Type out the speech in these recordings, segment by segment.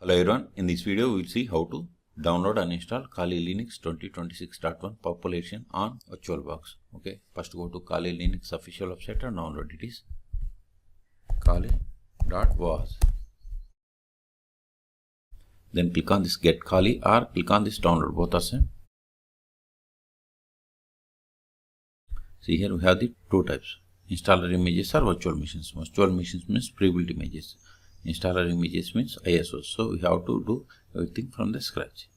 Hello everyone, in this video we will see how to download and install Kali Linux 2026.1 population on VirtualBox. Okay, first go to Kali Linux official website and download it is kali.was. Then click on this get Kali or click on this download, both are same. See here we have the two types, installer images or virtual machines. Virtual machines means pre-built images. Installer images means ISO. So we have to do everything from the scratch.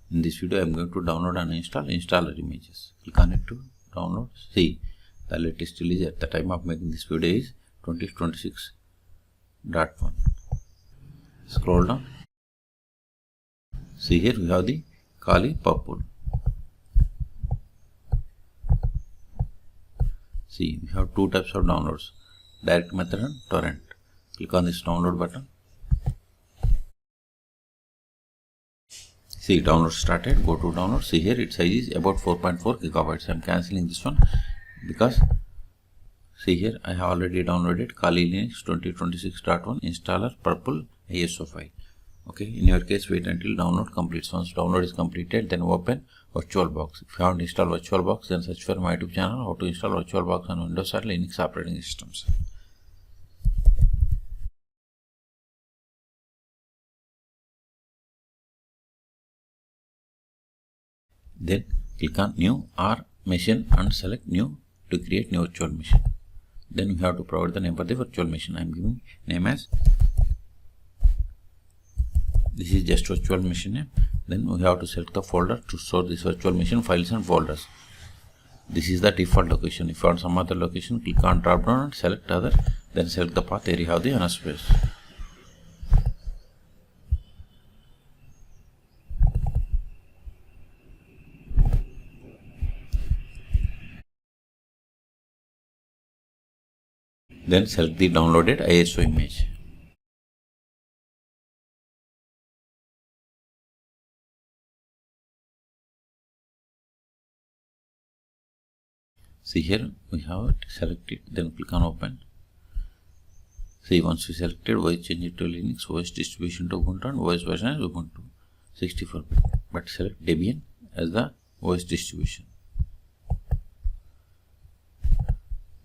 In this video I am going to download and install installer images. Click on it to download. See, the latest release at the time of making this video is 2026.1. Scroll down. See here we have the Kali purple. See, we have two types of downloads, direct method and torrent. Click on this download button. See, download started. Go to download. See here its size is about 4.4 gigabytes. I am cancelling this one because see here I have already downloaded Kali Linux 2026.1 installer purple ISO file. Okay, in your case wait until download completes. Once download is completed, then open VirtualBox. If you haven't installed VirtualBox, then search for my YouTube channel how to install VirtualBox on Windows or Linux operating systems. Then click on new or machine and select new to create new virtual machine. Then we have to provide the name for the virtual machine. I am giving name as, this is just virtual machine name. Then we have to select the folder to store this virtual machine files and folders. This is the default location. If you want some other location, click on drop down and select other. Then select the path area of the owner space. Then select the downloaded ISO image. See here we have it selected. Then click on open. See, once we selected, we change it to Linux, OS distribution to Ubuntu, and OS version is Ubuntu 64-bit. But select Debian as the OS distribution.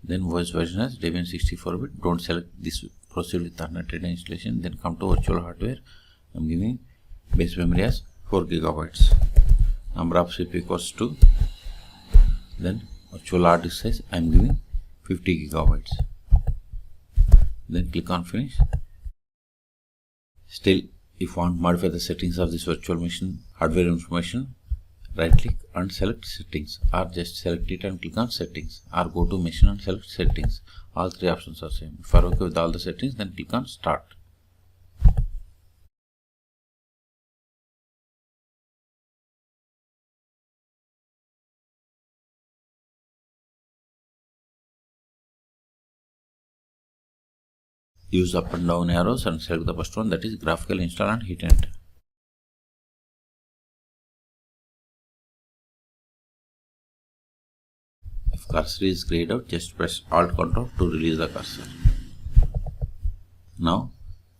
Then OS version as Debian 64-bit. Don't select this. Proceed with alternative installation. Then come to virtual hardware. I am giving base memory as 4 gigabytes. Number of CPU equals 2. Then virtual hard disk size I am giving 50 gigabytes. Then click on finish. Still, if you want to modify the settings of this virtual machine hardware information, right click and select settings, or just select it and click on settings, or go to machine and select settings. All three options are same. If you are okay with all the settings, then click on start. Use up and down arrows and select the first one, that is graphical install, and hit enter. If cursor is grayed out, just press Alt Ctrl to release the cursor. Now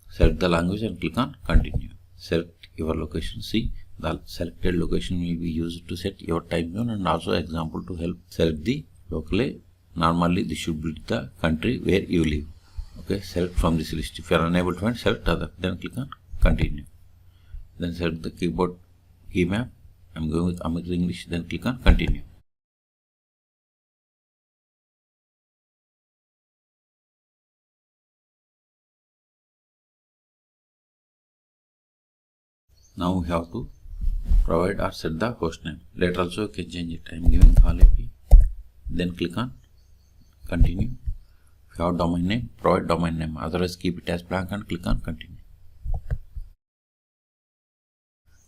select the language and click on continue. Select your location. See, the selected location will be used to set your time zone and also example to help select the locally. Normally this should be the country where you live. Okay, select from this list. If you are unable to find, select other. Then click on continue. Then select the keyboard key map. I am going with American English. Then click on continue. Now we have to provide or set the host name. Later also you can change it. I am giving Kali. Then click on continue. If you have domain name, provide domain name. Otherwise keep it as blank and click on continue.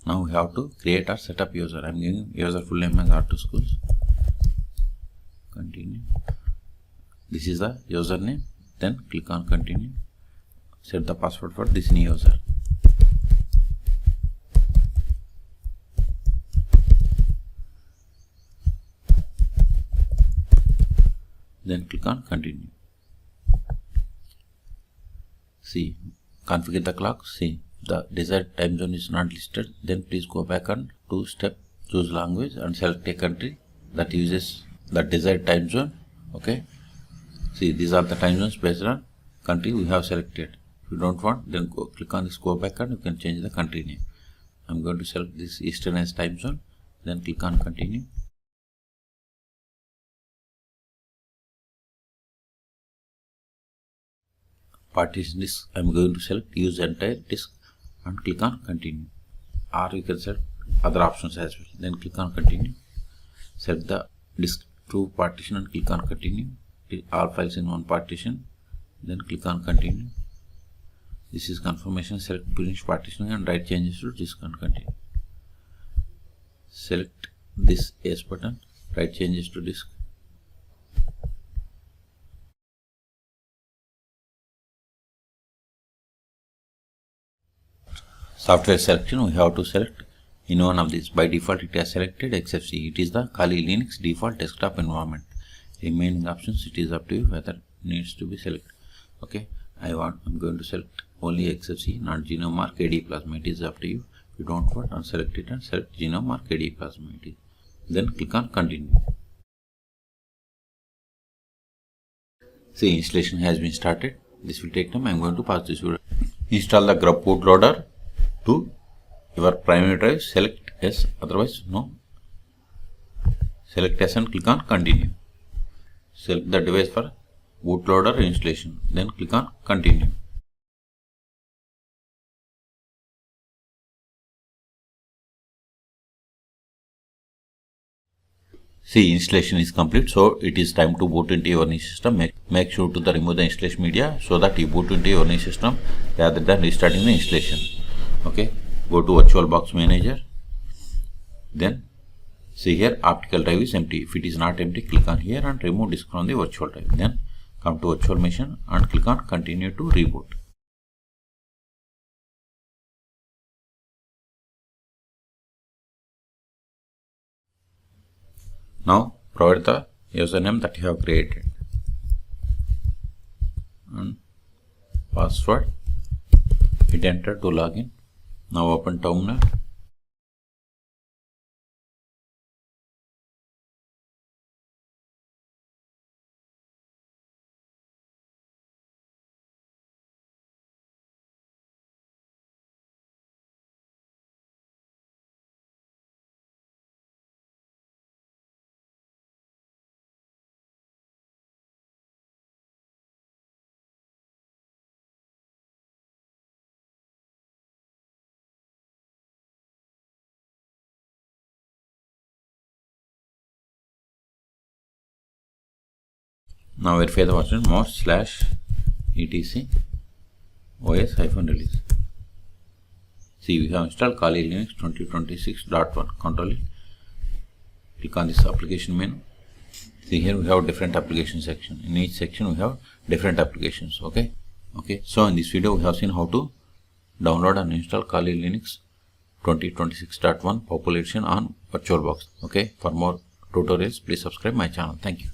Now we have to create or set up user. I am giving user full name as R2 Schools. Continue. This is the username. Then click on continue. Set the password for this new user. Then click on continue. See, configure the clock. See, the desired time zone is not listed, then please go back and to step choose language and select a country that uses the desired time zone. Okay, see, these are the time zones based on country we have selected. If you don't want, then click on this, go back, and you can change the country name. I'm going to select this Eastern as time zone, then click on continue. Partition disk, I'm going to select use entire disk and click on continue. Or you can select other options as well, then click on continue. Select the disk to partition and click on continue. All files in one partition, then click on continue. This is confirmation. Select finish partitioning and write changes to disk and continue. Select this yes button, write changes to disk. Software selection, we have to select in one of these. By default it has selected except C. It is the Kali Linux default desktop environment. Remaining options, it is up to you whether it needs to be selected. Okay, I'm going to select only XFCE, not genome or KD plasma. It is up to you. If you don't want, unselect it and select genome or KD plasma. Then click on continue. See, installation has been started. This will take time. I'm going to pause this video. Install the grub bootloader to your primary drive. Select yes, otherwise no. Select yes and click on continue. Select the device for bootloader installation, then click on continue. See, installation is complete, so it is time to boot into your new system. Make sure to remove the installation media so that you boot into your new system rather than restarting the installation. Okay, go to VirtualBox manager, then see here optical drive is empty. If it is not empty, click on here and remove disk from the virtual drive. Then come to virtual machine and click on continue to reboot. Now provide the username that you have created and password. Hit enter to login. Now open terminal. Now verify the version mod/etc os-release. See, we have installed Kali Linux 2026.1. Control it. Click on this application menu. See, here we have different application section. In each section we have different applications. Okay. So in this video we have seen how to download and install Kali Linux 2026.1 population on VirtualBox. Okay. For more tutorials, please subscribe my channel. Thank you.